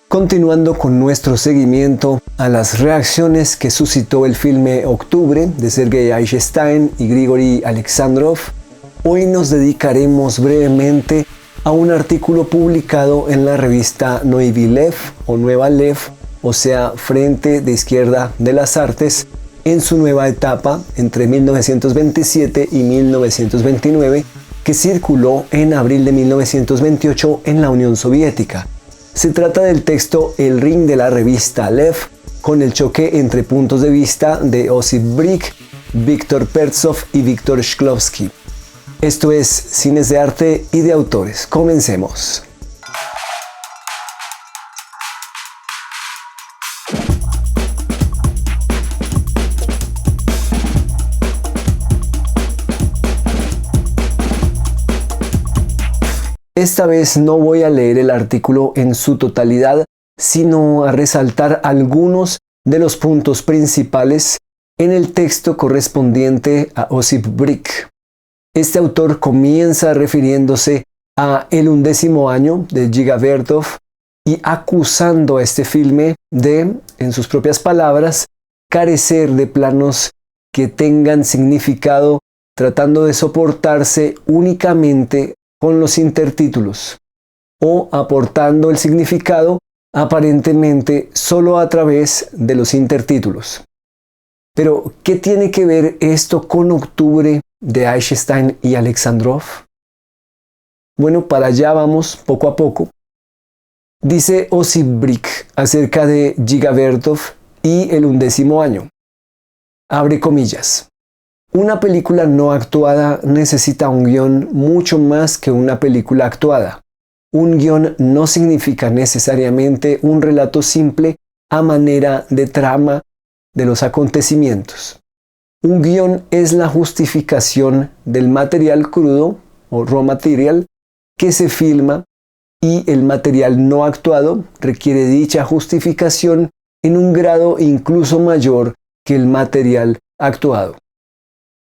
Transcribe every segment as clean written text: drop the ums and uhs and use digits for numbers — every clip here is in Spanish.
Continuando con nuestro seguimiento a las reacciones que suscitó el filme Octubre de Sergei Eisenstein y Grigory Alexandrov, hoy nos dedicaremos brevemente a un artículo publicado en la revista Noivy Lev o Nueva Lev, o sea, Frente de Izquierda de las Artes, en su nueva etapa entre 1927 y 1929, que circuló en abril de 1928 en la Unión Soviética. Se trata del texto El Ring de la revista Lev, con el choque entre puntos de vista de Osip Brik, Víctor Pertsov y Víctor Shklovsky. Esto es Cines de Arte y de Autores. Comencemos. Esta vez no voy a leer el artículo en su totalidad, sino a resaltar algunos de los puntos principales en el texto correspondiente a Osip Brik. Este autor comienza refiriéndose a El 11º año de Dziga Vertov y acusando a este filme de, en sus propias palabras, carecer de planos que tengan significado, tratando de soportarse únicamente con los intertítulos o aportando el significado aparentemente solo a través de los intertítulos. Pero, ¿qué tiene que ver esto con Octubre de Eisenstein y Alexandrov? Bueno, para allá vamos poco a poco. Dice Osip Brik acerca de Dziga Vertov y El 11º año. Abre comillas. Una película no actuada necesita un guión mucho más que una película actuada. Un guión no significa necesariamente un relato simple a manera de trama de los acontecimientos. Un guión es la justificación del material crudo o raw material que se filma, y el material no actuado requiere dicha justificación en un grado incluso mayor que el material actuado.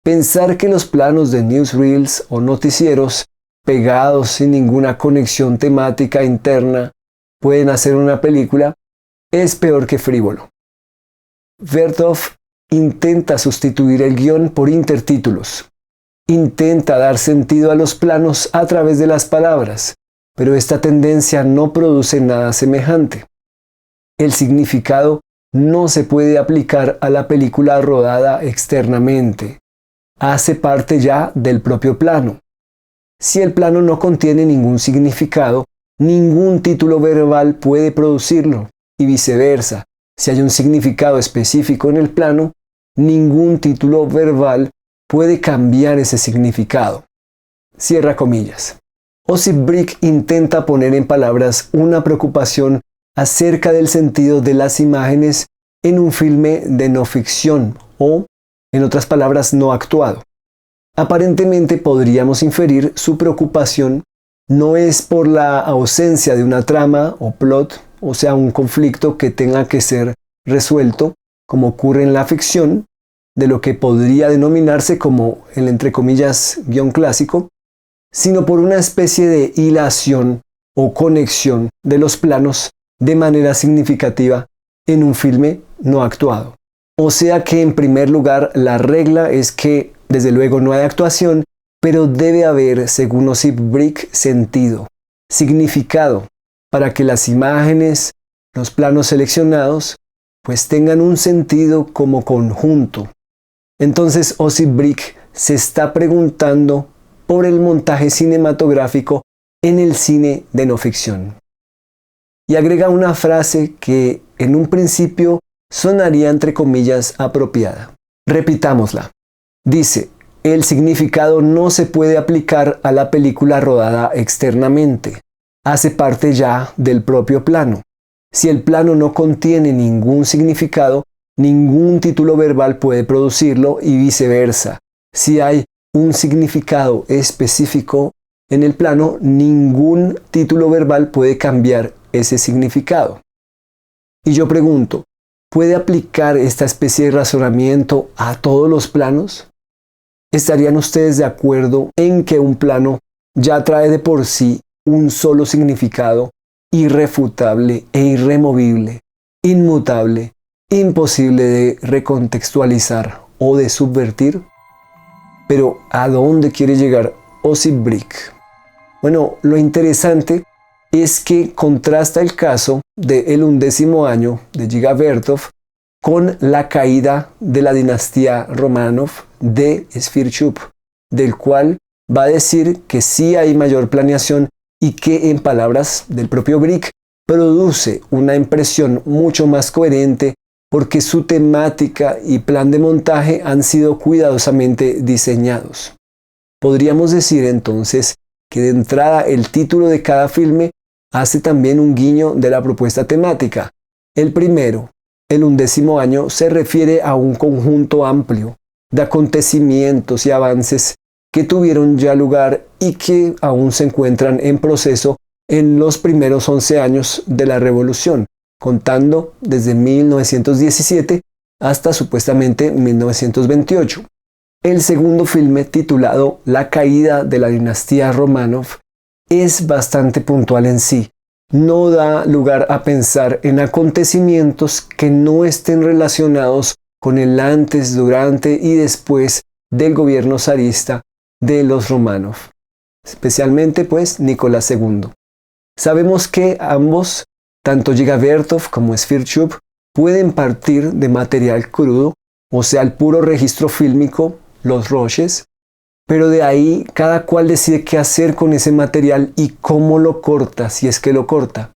Pensar que los planos de newsreels o noticieros pegados sin ninguna conexión temática interna pueden hacer una película es peor que frívolo. Vertov intenta sustituir el guión por intertítulos. Intenta dar sentido a los planos a través de las palabras, pero esta tendencia no produce nada semejante. El significado no se puede aplicar a la película rodada externamente. Hace parte ya del propio plano. Si el plano no contiene ningún significado, ningún título verbal puede producirlo, y viceversa. Si hay un significado específico en el plano, ningún título verbal puede cambiar ese significado. Cierra comillas. Osip Brik intenta poner en palabras una preocupación acerca del sentido de las imágenes en un filme de no ficción o, en otras palabras, no actuado. Aparentemente podríamos inferir su preocupación no es por la ausencia de una trama o plot, o sea, un conflicto que tenga que ser resuelto, como ocurre en la ficción, de lo que podría denominarse como el entre comillas guión clásico, sino por una especie de hilación o conexión de los planos de manera significativa en un filme no actuado. O sea que en primer lugar la regla es que desde luego no hay actuación, pero debe haber, según Osip Brik, sentido, significado, para que las imágenes, los planos seleccionados, pues tengan un sentido como conjunto. Entonces Osip Brik se está preguntando por el montaje cinematográfico en el cine de no ficción. Y agrega una frase que en un principio sonaría entre comillas apropiada. Repitámosla. Dice, el significado no se puede aplicar a la película rodada externamente. Hace parte ya del propio plano. Si el plano no contiene ningún significado, ningún título verbal puede producirlo y viceversa. Si hay un significado específico, en el plano, ningún título verbal puede cambiar ese significado. Y yo pregunto, ¿puede aplicar esta especie de razonamiento a todos los planos? ¿Estarían ustedes de acuerdo en que un plano ya trae de por sí un solo significado, irrefutable e irremovible, inmutable, imposible de recontextualizar o de subvertir? Pero ¿a dónde quiere llegar Osip Brick? Bueno, lo interesante es que contrasta el caso del 11º año de Giga Vertov con la caída de la dinastía Romanov de Sfirchuk, del cual va a decir que sí hay mayor planeación y que, en palabras del propio Brick, produce una impresión mucho más coherente porque su temática y plan de montaje han sido cuidadosamente diseñados. Podríamos decir entonces que de entrada el título de cada filme hace también un guiño de la propuesta temática. El primero, el 11º año, se refiere a un conjunto amplio de acontecimientos y avances que tuvieron ya lugar y que aún se encuentran en proceso en los primeros 11 años de la Revolución, contando desde 1917 hasta supuestamente 1928. El segundo filme, titulado La caída de la dinastía Romanov, es bastante puntual en sí. No da lugar a pensar en acontecimientos que no estén relacionados con el antes, durante y después del gobierno zarista de los Romanov, especialmente pues Nicolás II. Sabemos que ambos, tanto Giga Vertov como Sfirchuk, pueden partir de material crudo, o sea, el puro registro fílmico, los roches, pero de ahí cada cual decide qué hacer con ese material y cómo lo corta, si es que lo corta.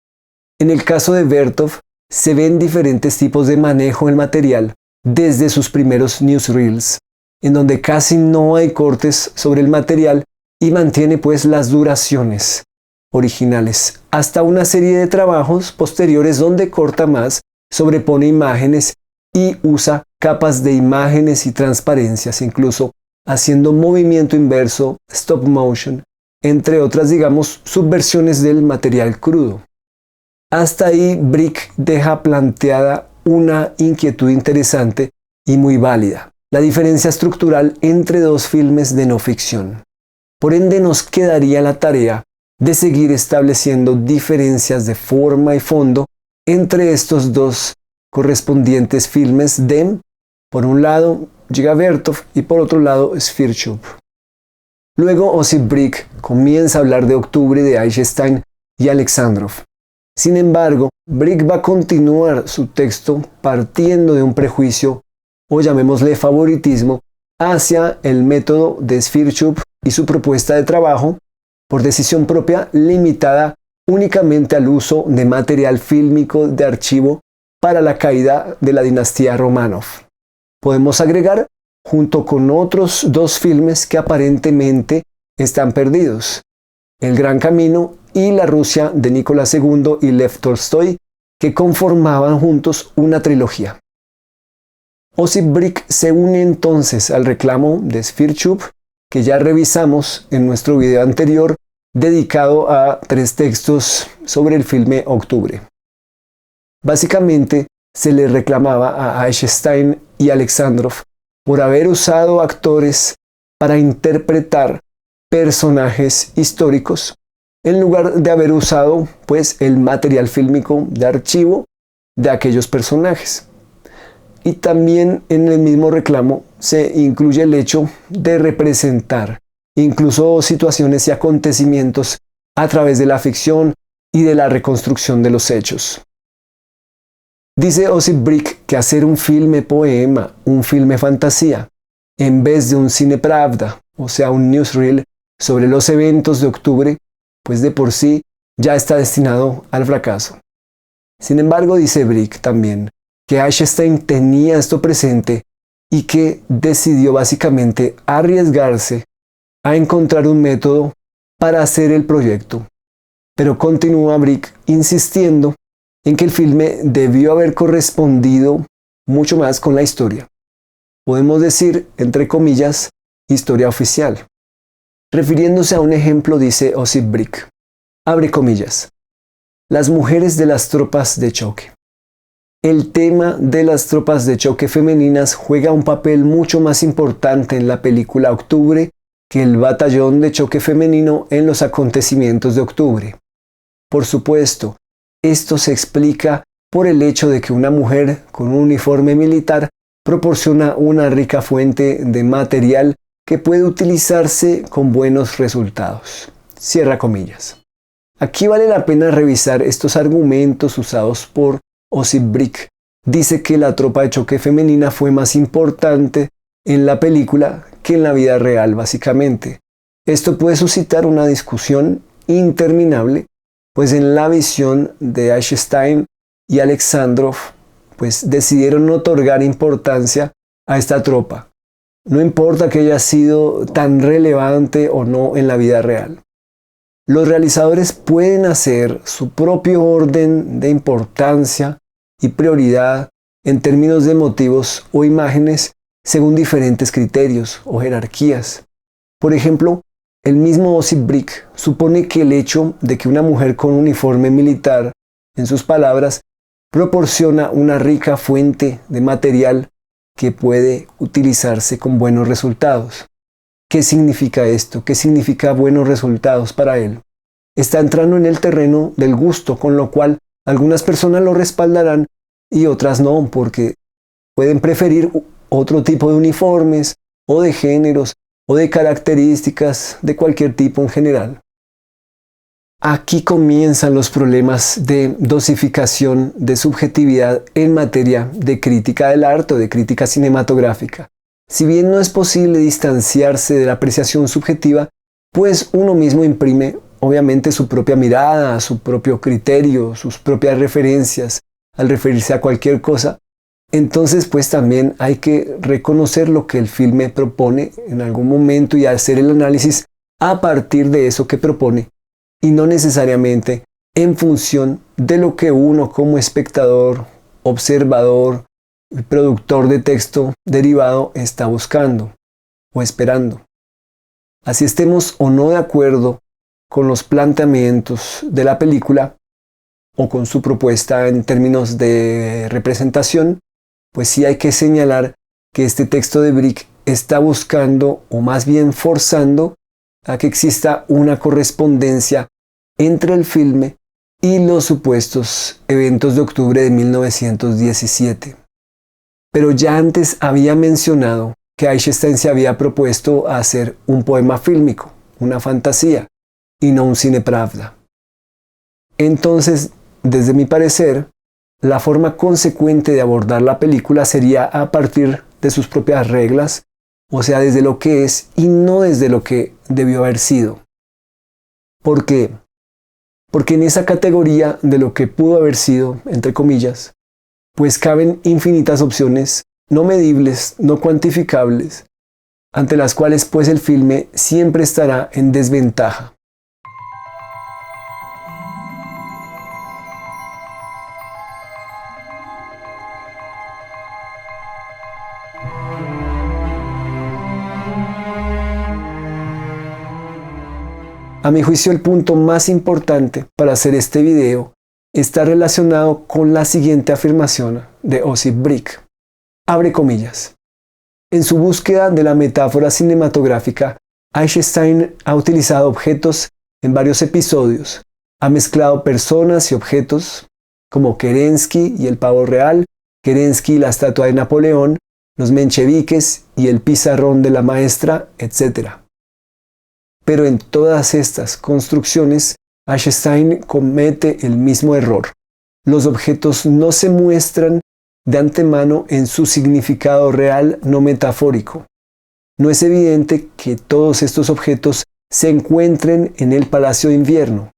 En el caso de Vertov, se ven diferentes tipos de manejo del material, desde sus primeros newsreels, en donde casi no hay cortes sobre el material y mantiene pues las duraciones originales, hasta una serie de trabajos posteriores donde corta más, sobrepone imágenes y usa capas de imágenes y transparencias, incluso haciendo movimiento inverso, stop motion, entre otras, digamos, subversiones del material crudo. Hasta ahí Brick deja planteada una inquietud interesante y muy válida: la diferencia estructural entre dos filmes de no ficción. Por ende, nos quedaría la tarea de seguir estableciendo diferencias de forma y fondo entre estos dos correspondientes filmes de, por un lado, Giga Vertov y por otro lado, Sfirchuk. Luego Osip Brick comienza a hablar de Octubre de Eisenstein y Alexandrov. Sin embargo, Brick va a continuar su texto partiendo de un prejuicio, o llamémosle favoritismo, hacia el método de Sfirchuk y su propuesta de trabajo, por decisión propia, limitada únicamente al uso de material fílmico de archivo para la caída de la dinastía Romanov. Podemos agregar, junto con otros dos filmes que aparentemente están perdidos, El Gran Camino y La Rusia de Nicolás II y Lev Tolstoy, que conformaban juntos una trilogía. Osip Brick se une entonces al reclamo de Sfirchuk, que ya revisamos en nuestro video anterior dedicado a 3 textos sobre el filme Octubre. Básicamente, se le reclamaba a Eisenstein y Alexandrov por haber usado actores para interpretar personajes históricos en lugar de haber usado pues el material fílmico de archivo de aquellos personajes. Y también en el mismo reclamo se incluye el hecho de representar incluso situaciones y acontecimientos a través de la ficción y de la reconstrucción de los hechos. Dice Osip Brick que hacer un filme poema, un filme fantasía, en vez de un cine pravda, o sea, un newsreel sobre los eventos de octubre, pues de por sí ya está destinado al fracaso. Sin embargo, dice Brick también que Eisenstein tenía esto presente y que decidió básicamente arriesgarse a encontrar un método para hacer el proyecto. Pero continúa Brick insistiendo en que el filme debió haber correspondido mucho más con la historia. Podemos decir, entre comillas, historia oficial. Refiriéndose a un ejemplo, dice Osip Brick, abre comillas, las mujeres de las tropas de choque. El tema de las tropas de choque femeninas juega un papel mucho más importante en la película Octubre que el batallón de choque femenino en los acontecimientos de octubre. Por supuesto, esto se explica por el hecho de que una mujer con un uniforme militar proporciona una rica fuente de material que puede utilizarse con buenos resultados. Cierra comillas. Aquí vale la pena revisar estos argumentos usados por Osip Brick. Dice que la tropa de choque femenina fue más importante en la película que en la vida real, básicamente. Esto puede suscitar una discusión interminable, pues en la visión de Eisenstein y Alexandrov, pues decidieron otorgar importancia a esta tropa. No importa que haya sido tan relevante o no en la vida real. Los realizadores pueden hacer su propio orden de importancia y prioridad en términos de motivos o imágenes según diferentes criterios o jerarquías. Por ejemplo, el mismo Osip Brick supone que el hecho de que una mujer con uniforme militar, en sus palabras, proporciona una rica fuente de material que puede utilizarse con buenos resultados. ¿Qué significa esto? ¿Qué significa buenos resultados para él? Está entrando en el terreno del gusto, con lo cual algunas personas lo respaldarán y otras no, porque pueden preferir otro tipo de uniformes o de géneros o de características de cualquier tipo en general. Aquí comienzan los problemas de dosificación de subjetividad en materia de crítica del arte o de crítica cinematográfica. Si bien no es posible distanciarse de la apreciación subjetiva, pues uno mismo imprime obviamente su propia mirada, su propio criterio, sus propias referencias al referirse a cualquier cosa. Entonces pues también hay que reconocer lo que el filme propone en algún momento y hacer el análisis a partir de eso que propone y no necesariamente en función de lo que uno como espectador, observador, productor de texto derivado está buscando o esperando. Así estemos o no de acuerdo con los planteamientos de la película o con su propuesta en términos de representación, pues sí hay que señalar que este texto de Brick está buscando o más bien forzando a que exista una correspondencia entre el filme y los supuestos eventos de octubre de 1917. Pero ya antes había mencionado que Eisenstein se había propuesto hacer un poema fílmico, una fantasía, y no un cine pravda. Entonces, desde mi parecer, la forma consecuente de abordar la película sería a partir de sus propias reglas, o sea, desde lo que es y no desde lo que debió haber sido. ¿Por qué? Porque en esa categoría de lo que pudo haber sido, entre comillas, pues caben infinitas opciones no medibles, no cuantificables, ante las cuales pues el filme siempre estará en desventaja. A mi juicio, el punto más importante para hacer este video está relacionado con la siguiente afirmación de Osip Brick. Abre comillas. En su búsqueda de la metáfora cinematográfica, Eisenstein ha utilizado objetos en varios episodios. Ha mezclado personas y objetos como Kerensky y el pavo real, Kerensky y la estatua de Napoleón, los mencheviques y el pizarrón de la maestra, etc. Pero en todas estas construcciones, Eisenstein comete el mismo error. Los objetos no se muestran de antemano en su significado real, no metafórico. No es evidente que todos estos objetos se encuentren en el Palacio de Invierno.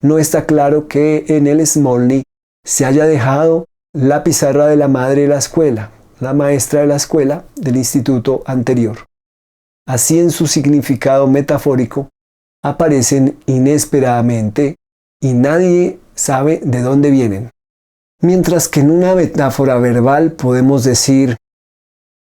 No está claro que en el Smolny se haya dejado la pizarra de la madre de la escuela, la maestra de la escuela del instituto anterior. Así en su significado metafórico aparecen inesperadamente y nadie sabe de dónde vienen. Mientras que en una metáfora verbal podemos decir,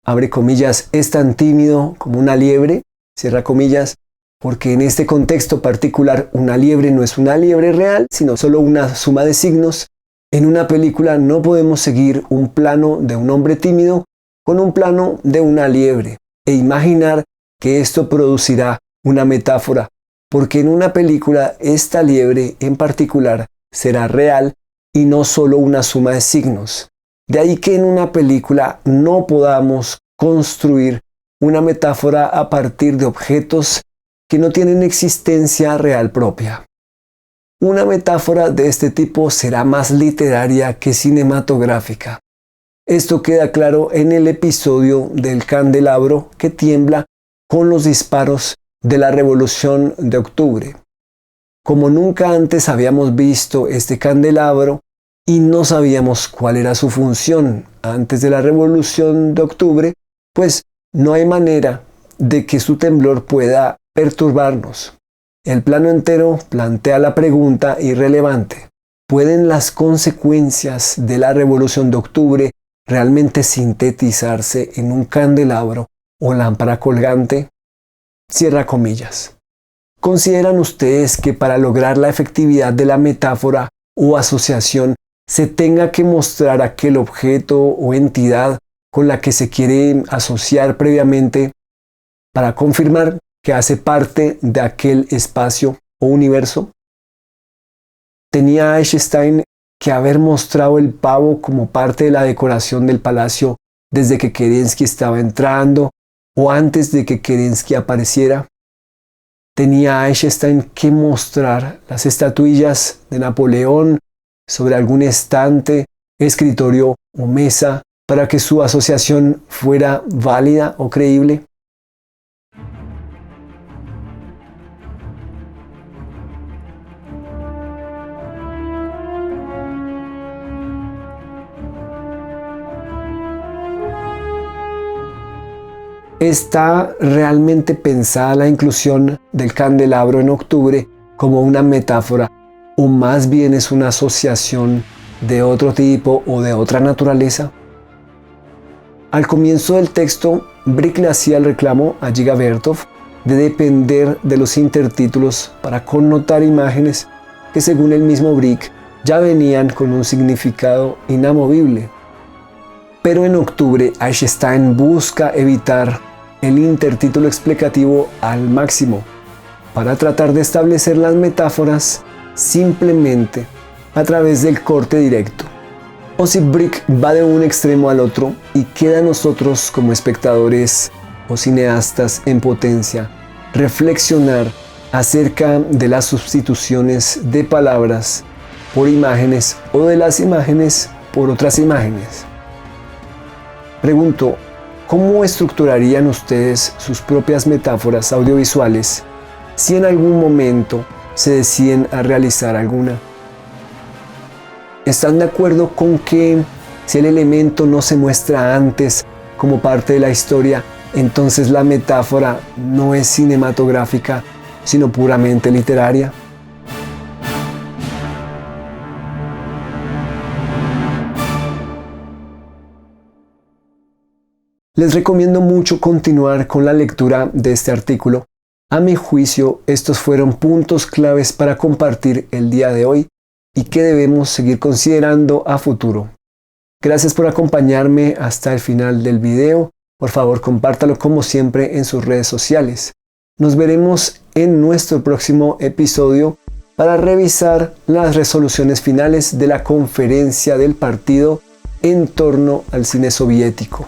abre comillas, es tan tímido como una liebre, cierra comillas, porque en este contexto particular una liebre no es una liebre real, sino solo una suma de signos. En una película no podemos seguir un plano de un hombre tímido con un plano de una liebre e imaginar que esto producirá una metáfora, porque en una película esta liebre en particular será real y no solo una suma de signos. De ahí que en una película no podamos construir una metáfora a partir de objetos que no tienen existencia real propia. Una metáfora de este tipo será más literaria que cinematográfica. Esto queda claro en el episodio del candelabro que tiembla con los disparos de la Revolución de Octubre. Como nunca antes habíamos visto este candelabro y no sabíamos cuál era su función antes de la Revolución de Octubre, pues no hay manera de que su temblor pueda perturbarnos. El plano entero plantea la pregunta irrelevante: ¿pueden las consecuencias de la Revolución de Octubre realmente sintetizarse en un candelabro o lámpara colgante? Cierra comillas. ¿Consideran ustedes que para lograr la efectividad de la metáfora o asociación se tenga que mostrar aquel objeto o entidad con la que se quiere asociar previamente para confirmar que hace parte de aquel espacio o universo? ¿Tenía Einstein que haber mostrado el pavo como parte de la decoración del palacio desde que Kerensky estaba entrando o antes de que Kerensky apareciera? ¿Tenía Einstein que mostrar las estatuillas de Napoleón sobre algún estante, escritorio o mesa para que su asociación fuera válida o creíble? ¿Está realmente pensada la inclusión del candelabro en octubre como una metáfora o más bien es una asociación de otro tipo o de otra naturaleza? Al comienzo del texto, Brick le hacía el reclamo a Dziga Vertov de depender de los intertítulos para connotar imágenes que, según el mismo Brick, ya venían con un significado inamovible. Pero en octubre, Einstein busca evitar el intertítulo explicativo al máximo para tratar de establecer las metáforas simplemente a través del corte directo. Osip Brick va de un extremo al otro y queda a nosotros como espectadores o cineastas en potencia reflexionar acerca de las sustituciones de palabras por imágenes o de las imágenes por otras imágenes. Pregunto, ¿cómo estructurarían ustedes sus propias metáforas audiovisuales si en algún momento se deciden a realizar alguna? ¿Están de acuerdo con que si el elemento no se muestra antes como parte de la historia, entonces la metáfora no es cinematográfica, sino puramente literaria? Les recomiendo mucho continuar con la lectura de este artículo. A mi juicio, estos fueron puntos claves para compartir el día de hoy y que debemos seguir considerando a futuro. Gracias por acompañarme hasta el final del video. Por favor, compártalo como siempre en sus redes sociales. Nos veremos en nuestro próximo episodio para revisar las resoluciones finales de la conferencia del partido en torno al cine soviético.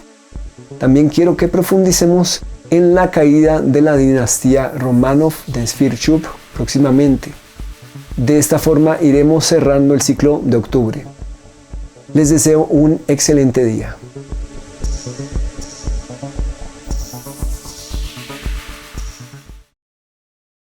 También quiero que profundicemos en la caída de la dinastía Romanov de Svirchuk próximamente. De esta forma iremos cerrando el ciclo de octubre. Les deseo un excelente día.